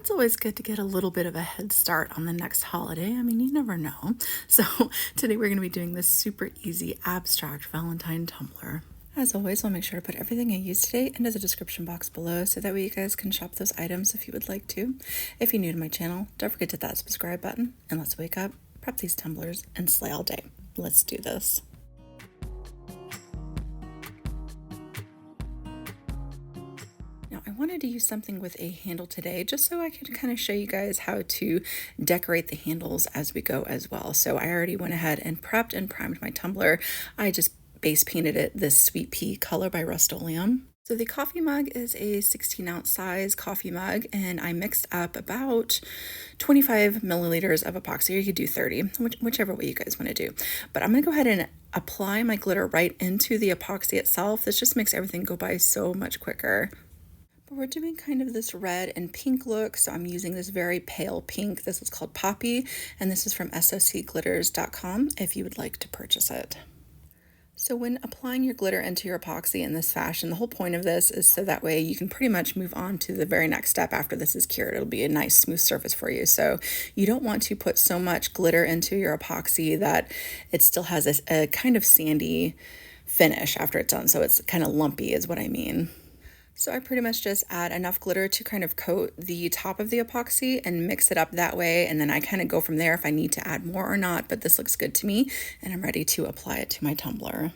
It's always good to get a little bit of a head start on the next holiday. I mean, you never know. So, today we're going to be doing this super easy abstract Valentine tumbler. As always, I'll make sure to put everything I use today into the description box below so that way you guys can shop those items if you would like to. If you're new to my channel, don't forget to hit that subscribe button and let's wake up, prep these tumblers, and slay all day. Let's do this. Now, I wanted to use something with a handle today just so I could kind of show you guys how to decorate the handles as we go as well. So I already went ahead and prepped and primed my tumbler. I just base painted it this Sweet Pea color by Rustoleum. So the coffee mug is a 16-ounce size coffee mug, and I mixed up about 25 milliliters of epoxy, or you could do 30, whichever way you guys want to do. But I'm going to go ahead and apply my glitter right into the epoxy itself. This just makes everything go by so much quicker. But we're doing kind of this red and pink look, so I'm using this very pale pink. This is called Poppy, and this is from socglitters.com if you would like to purchase it. So when applying your glitter into your epoxy in this fashion, the whole point of this is so that way you can pretty much move on to the very next step after this is cured. It'll be a nice smooth surface for you. So you don't want to put so much glitter into your epoxy that it still has a kind of sandy finish after it's done. So it's kind of lumpy is what I mean. So I pretty much just add enough glitter to kind of coat the top of the epoxy and mix it up that way. And then I kind of go from there if I need to add more or not, but this looks good to me and I'm ready to apply it to my tumbler.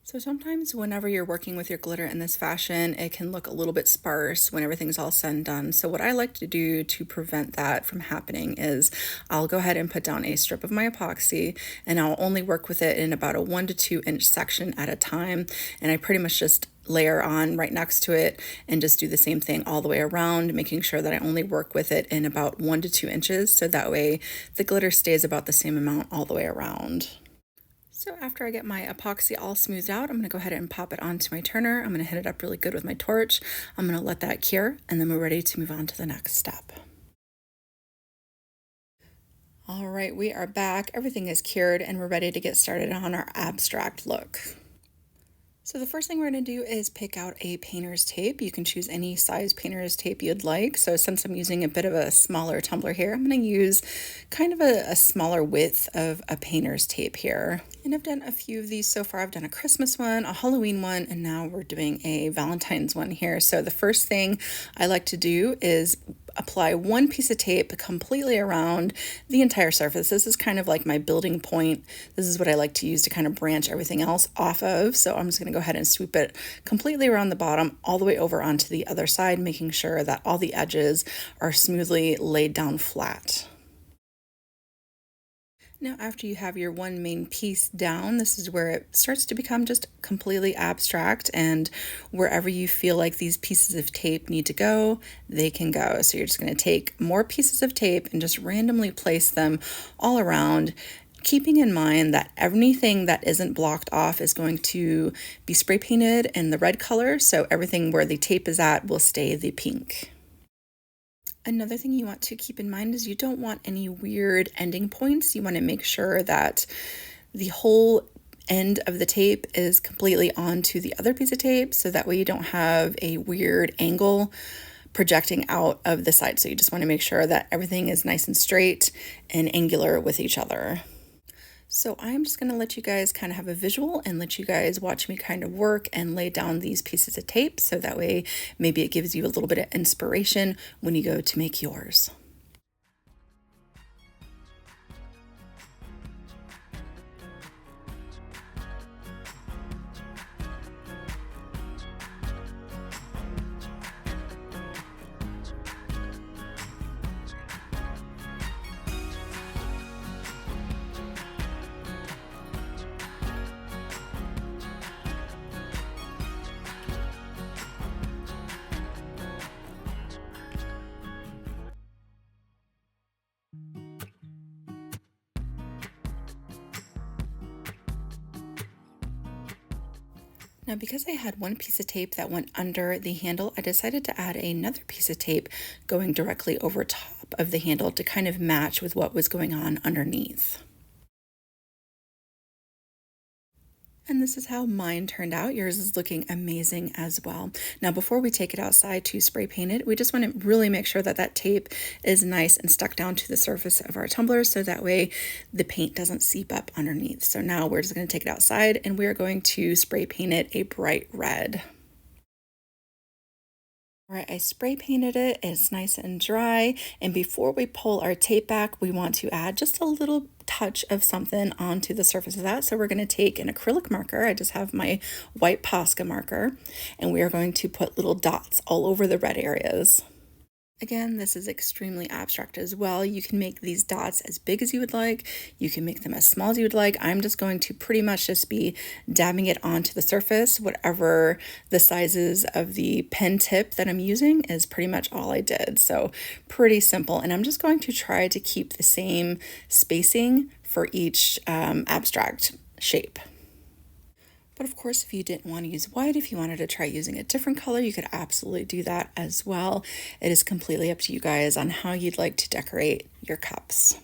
So sometimes whenever you're working with your glitter in this fashion, it can look a little bit sparse when everything's all said and done. So what I like to do to prevent that from happening is I'll go ahead and put down a strip of my epoxy and I'll only work with it in about a 1 to 2 inch section at a time. And I pretty much just layer on right next to it and just do the same thing all the way around, making sure that I only work with it in about 1 to 2 inches. So that way the glitter stays about the same amount all the way around. So after I get my epoxy all smoothed out, I'm going to go ahead and pop it onto my turner. I'm going to hit it up really good with my torch. I'm going to let that cure, and then we're ready to move on to the next step. All right, we are back. Everything is cured, and we're ready to get started on our abstract look. So the first thing we're going to do is pick out a painter's tape. You can choose any size painter's tape you'd like. So since I'm using a bit of a smaller tumbler here, I'm going to use kind of a smaller width of a painter's tape here. And I've done a few of these so far. I've done a Christmas one, a Halloween one, and now we're doing a Valentine's one here. So the first thing I like to do is apply one piece of tape completely around the entire surface. This is kind of like my building point. This is what I like to use to kind of branch everything else off of. So I'm just going to go ahead and sweep it completely around the bottom all the way over onto the other side, making sure that all the edges are smoothly laid down flat. Now, after you have your one main piece down, this is where it starts to become just completely abstract, and wherever you feel like these pieces of tape need to go, they can go. So you're just going to take more pieces of tape and just randomly place them all around, keeping in mind that anything that isn't blocked off is going to be spray painted in the red color, so everything where the tape is at will stay the pink. Another thing you want to keep in mind is you don't want any weird ending points. You want to make sure that the whole end of the tape is completely onto the other piece of tape, so that way you don't have a weird angle projecting out of the side. So you just want to make sure that everything is nice and straight and angular with each other. So I'm just going to let you guys kind of have a visual and let you guys watch me kind of work and lay down these pieces of tape, so that way maybe it gives you a little bit of inspiration when you go to make yours. Now, because I had one piece of tape that went under the handle, I decided to add another piece of tape going directly over top of the handle to kind of match with what was going on underneath. And this is how mine turned out. Yours is looking amazing as well. Now, before we take it outside to spray paint it, we just want to really make sure that that tape is nice and stuck down to the surface of our tumbler so that way the paint doesn't seep up underneath. So now we're just going to take it outside and we're going to spray paint it a bright red. All right, I spray painted it, it's nice and dry. And before we pull our tape back, we want to add just a little touch of something onto the surface of that. So we're going to take an acrylic marker. I just have my white Posca marker, and we are going to put little dots all over the red areas. Again, this is extremely abstract as well. You can make these dots as big as you would like. You can make them as small as you would like. I'm just going to pretty much just be dabbing it onto the surface. Whatever the sizes of the pen tip that I'm using is pretty much all I did. So pretty simple. And I'm just going to try to keep the same spacing for each abstract shape. But of course, if you didn't want to use white, if you wanted to try using a different color, you could absolutely do that as well. It is completely up to you guys on how you'd like to decorate your cups.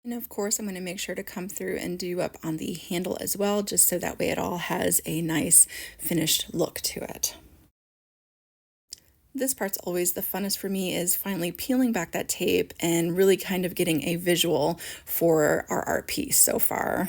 And of course, I'm going to make sure to come through and do up on the handle as well, just so that way it all has a nice finished look to it. This part's always the funnest for me, is finally peeling back that tape and really kind of getting a visual for our art piece so far.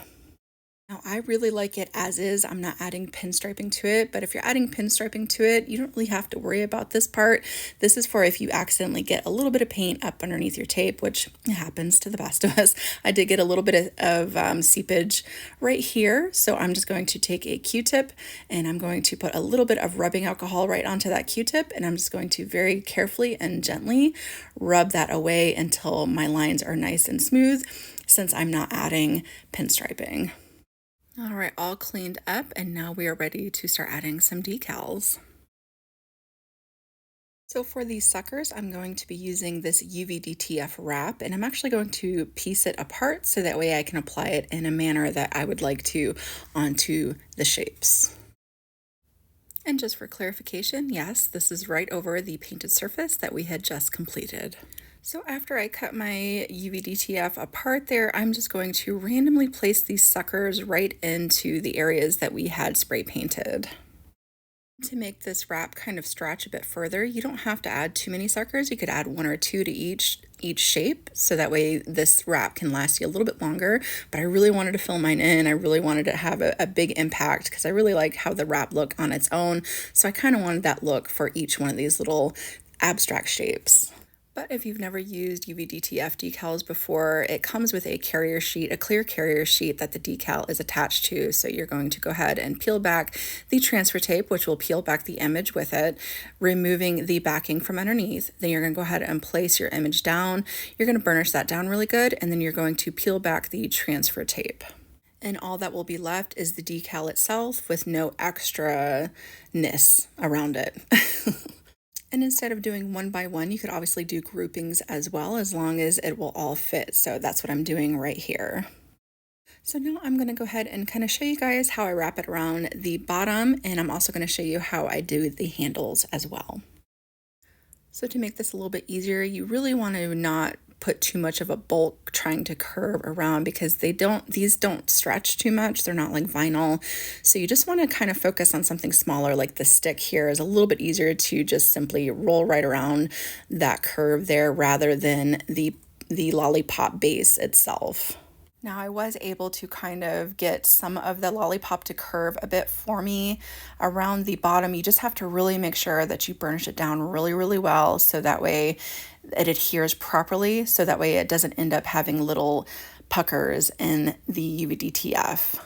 Now, I really like it as is. I'm not adding pinstriping to it, but if you're adding pinstriping to it, you don't really have to worry about this part. This is for if you accidentally get a little bit of paint up underneath your tape, which happens to the best of us. I did get a little bit of seepage right here, so I'm just going to take a Q-tip and I'm going to put a little bit of rubbing alcohol right onto that Q-tip, and I'm just going to very carefully and gently rub that away until my lines are nice and smooth, since I'm not adding pinstriping. All right, all cleaned up, and now we are ready to start adding some decals. So for these suckers, I'm going to be using this UV-DTF wrap, and I'm actually going to piece it apart so that way I can apply it in a manner that I would like to onto the shapes. And just for clarification, yes, this is right over the painted surface that we had just completed. So after I cut my UV-DTF apart there, I'm just going to randomly place these suckers right into the areas that we had spray painted. To make this wrap kind of stretch a bit further, you don't have to add too many suckers. You could add 1 or 2 to each shape, so that way this wrap can last you a little bit longer. But I really wanted to fill mine in. I really wanted to have a big impact because I really like how the wrap looked on its own. So I kind of wanted that look for each one of these little abstract shapes. But if you've never used UV-DTF decals before, it comes with a carrier sheet, a clear carrier sheet that the decal is attached to. So you're going to go ahead and peel back the transfer tape, which will peel back the image with it, removing the backing from underneath. Then you're going to go ahead and place your image down. You're going to burnish that down really good, and then you're going to peel back the transfer tape. And all that will be left is the decal itself with no extra-ness around it. And instead of doing one by one, you could obviously do groupings as well, as long as it will all fit. So that's what I'm doing right here. So now I'm going to go ahead and kind of show you guys how I wrap it around the bottom, and I'm also going to show you how I do the handles as well. So to make this a little bit easier, you really want to not put too much of a bulk trying to curve around, because these don't stretch too much. They're not like vinyl. So you just want to kind of focus on something smaller, like the stick here is a little bit easier to just simply roll right around that curve there rather than the lollipop base itself. Now I was able to kind of get some of the lollipop to curve a bit for me around the bottom. You just have to really make sure that you burnish it down really, really well, so that way it adheres properly, so that way it doesn't end up having little puckers in the UV-DTF.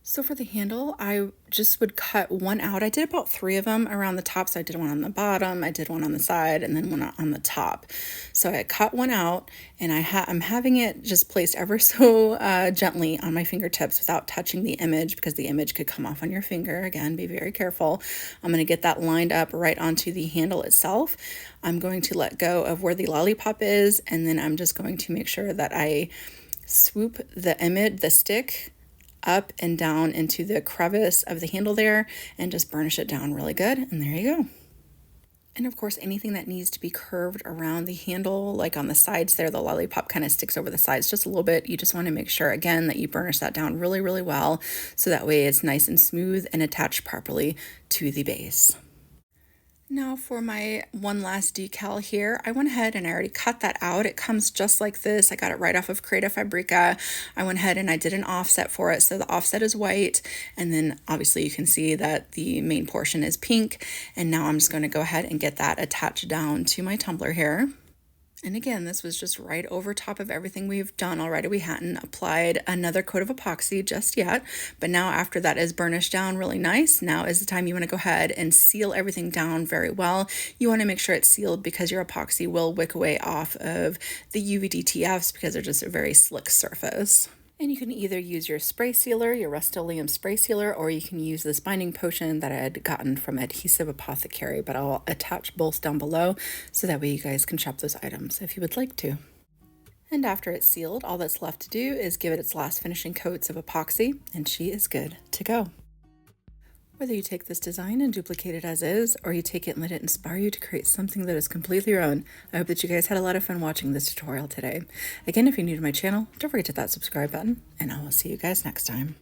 So for the handle, I just would cut one out. I did about 3 of them around the top. So I did one on the bottom, I did one on the side, and then one on the top. So I cut one out, and I'm having it just placed ever so gently on my fingertips without touching the image, because the image could come off on your finger. Again, be very careful. I'm going to get that lined up right onto the handle itself. I'm going to let go of where the lollipop is, and then I'm just going to make sure that I swoop the stick up and down into the crevice of the handle there and just burnish it down really good. And there you go. And of course, anything that needs to be curved around the handle, like on the sides there, the lollipop kind of sticks over the sides just a little bit. You just want to make sure, again, that you burnish that down really, really well, so that way it's nice and smooth and attached properly to the base. Now for my one last decal here, I went ahead and I already cut that out. It comes just like this. I got it right off of Creative Fabrica. I went ahead and I did an offset for it. So the offset is white, and then obviously you can see that the main portion is pink. And now I'm just going to go ahead and get that attached down to my tumbler here. And again, this was just right over top of everything we've done already. We hadn't applied another coat of epoxy just yet, but now after that is burnished down really nice, now is the time you want to go ahead and seal everything down very well. You want to make sure it's sealed because your epoxy will wick away off of the UV-DTFs because they're just a very slick surface. And you can either use your spray sealer, your Rustoleum spray sealer, or you can use this binding potion that I had gotten from Adhesive Apothecary, but I'll attach both down below so that way you guys can shop those items if you would like to. And after it's sealed, all that's left to do is give it its last finishing coats of epoxy, and she is good to go. Whether you take this design and duplicate it as is, or you take it and let it inspire you to create something that is completely your own, I hope that you guys had a lot of fun watching this tutorial today. Again, if you're new to my channel, don't forget to hit that subscribe button, and I will see you guys next time.